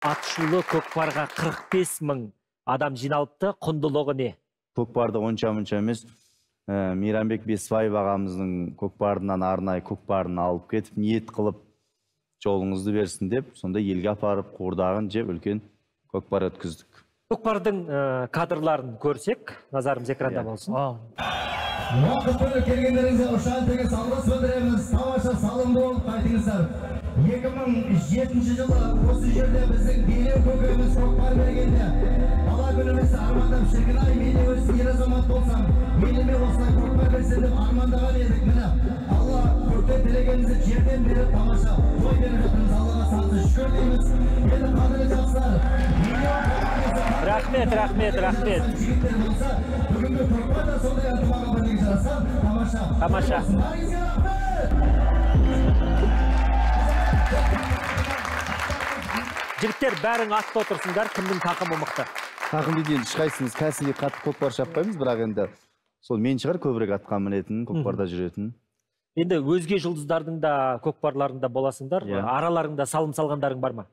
Атышулы көкпарға 45 мың адам жиналыпты. Құндылығы не? Көкпарды онша-мұнша емес. Мейрамбек Бесбаев ағамыздың көкпарынан арнайы көкпарын алып кетіп, ниет қылып жолыңызды берсін деп, сонда елге апарып, қуырдағын жеп, үлкен көкпар өткіздік. Көкпардың кадрларын көрсек, назарымыз экранда болсын. Уақыт бөліп келгендеріңізге ұшан тегіс алғыс білдіреміз. Тамаша салымды болып қайтыңыздар. 2007 жылы осы жерде біздің белеу көкеміз көкпар бергенде бала күнімізді армандап шіркін-ай, мен өз ер азамат болсам, еліме осылай көкпар берсем деп армандаған едік. Міне Алла көктен тілегенімізді жерден беріп тамаша той беріп жатырмыз. Аллаға сансыз шүкір дейміз. Енді қадірлі жақсылар, Рахмет. жігіттер болса, бүгінгі көкпар да сондай ынтымаққа бірлік жарасқан. Тамаша. Жігіттер, бәрің атты отырсыңдар, кімнің тақымы мықты? Тақым дейді, ешқайсымыз кәсіби қатты көкпар шаппаймыз, бірақ енді сол мен шығар көбірек атқа мінетін, көкпарда жүретін. Енді өзге жұлдыздардың да көкпарларында боласыңдар, араларында салым салғандарың бар ма?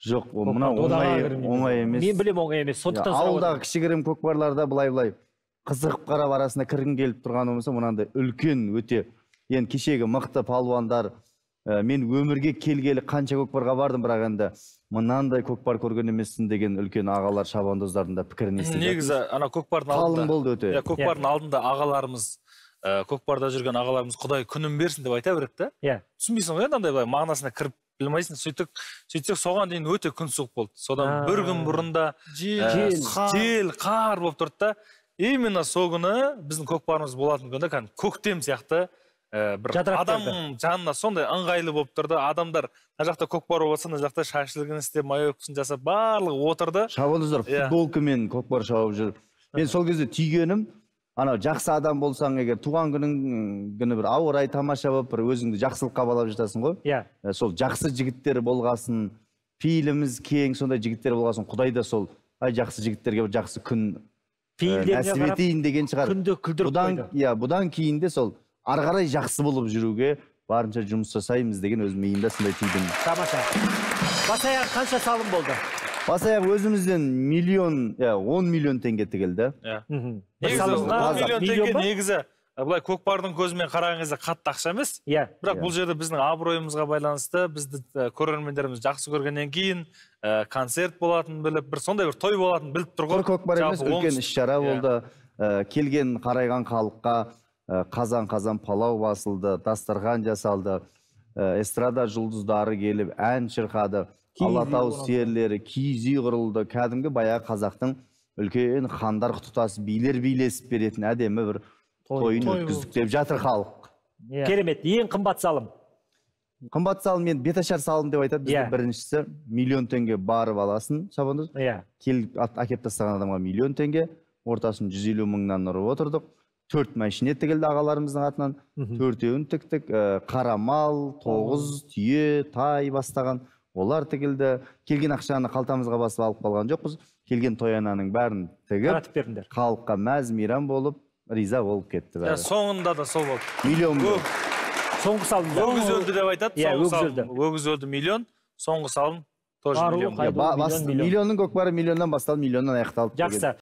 Жоқ, мына оңай емес. Мен білем оңай емес. Ауылдағы кішігірім көкпарларда былай қызығып қарап арасында кіргін келіп тұрған болса, мынандай үлкен өте, енді кешегі мықты палуандар, мен өмірге келгелі қанша көкпарға бардым, бірақ енді мынандай көкпар көрген емессің деген үлкен ағалар, шабандоздардың да пікірін естідім. Негізі ана көкпардың алдында, қалың болды өте. Көкпардың алдында ағаларымыз, көкпарда жүрген ағаларымыз Құдай күнін берсін деп айта береді да. Түсінбейсің ғой, андай мағынасына кіріп білмейсің. Сөйтсек соған дейін өте күн суық болды. Содан бір күн бұрында жел, қар болып тұрды да. Именно сол күні біздің көкпарымыз болатын күнде көктем сияқты бір адам жанына сондай ыңғайлы болып тұрды. Адамдар мына жақта көкпар болса, мына жақта шашылығын істеп, майөксін жасап, барлығы отырды. Шабандоздар футболкамен көкпар шауып жүр. Мен сол кезде түйгенім, анау жақсы адам болсаң, егер туған күні бір ауыр райы тамаша болып, бір өзіңді жақсылыққа балап жатасың ғой. Сол жақсы жігіттер болғасын, пейіліміз кең, сондай жігіттер болғасын, Құдай да сол жақсы жігіттерге жақсы күн нәсіп етейін деген шығар. Бұдан кейін де сол ары қарай жақсы болып жүруге барынша жұмыс жасаймыз деген өз миымда сондай түйдім. Тамаша. Бас-аяқ қанша салым болды? Бас-аяқ өзімізден 10 миллион теңге тігілді. Негізі былай көкпардың көзімен қараған кезде қатты ақша емес. Бірақ бұл жерде біздің абыройымызға байланысты, бізді көрермендеріміз жақсы көргеннен кейін концерт болатын біліп, бір сондай бір той болатын біліп тұрғыр. Көкпар емес, үлкен іс-шара болды. Келген қарайған халыққа қазан палау басылды, дастархан жасалды, эстрада жұлдыздары келіп, ән шырқады, Алатау серлері, киіз үй құрылды, кәдімгі баяғы қазақтың үлкен хандар құтытасы, билер билесіп беретін әдемі бір тойын өткіздік деп жатыр халық. Керемет. Ең қымбат салым? Қымбат салым мен беташар салым деп айтады. Біздің біріншісі миллион теңге барып аласын, шабандоз. Келіп әкеп тастаған адамға миллион теңге, ортасын 150 мыңнан ұрып отырдық. 4 машине тігілді ағаларымыздың атынан. 4-еуін тіктік. Қарамал, 9 түйе, тай бастаған. Олар тігілді. Келген ақшаны қалтамызға басып алып қалған жоқпыз. Келген тоянаның бәрін тігіп, халыққа мәз мейрам болып, риза болып кетті. Соңында да сол болды. Миллион болды. Соңғы салым. Өгіз өлді деп айтады. Өгіз өлді миллион. Соңғы салым тоже миллион. Миллионның көкпары миллионнан басталып, миллионнан аяқталып. Жақсы.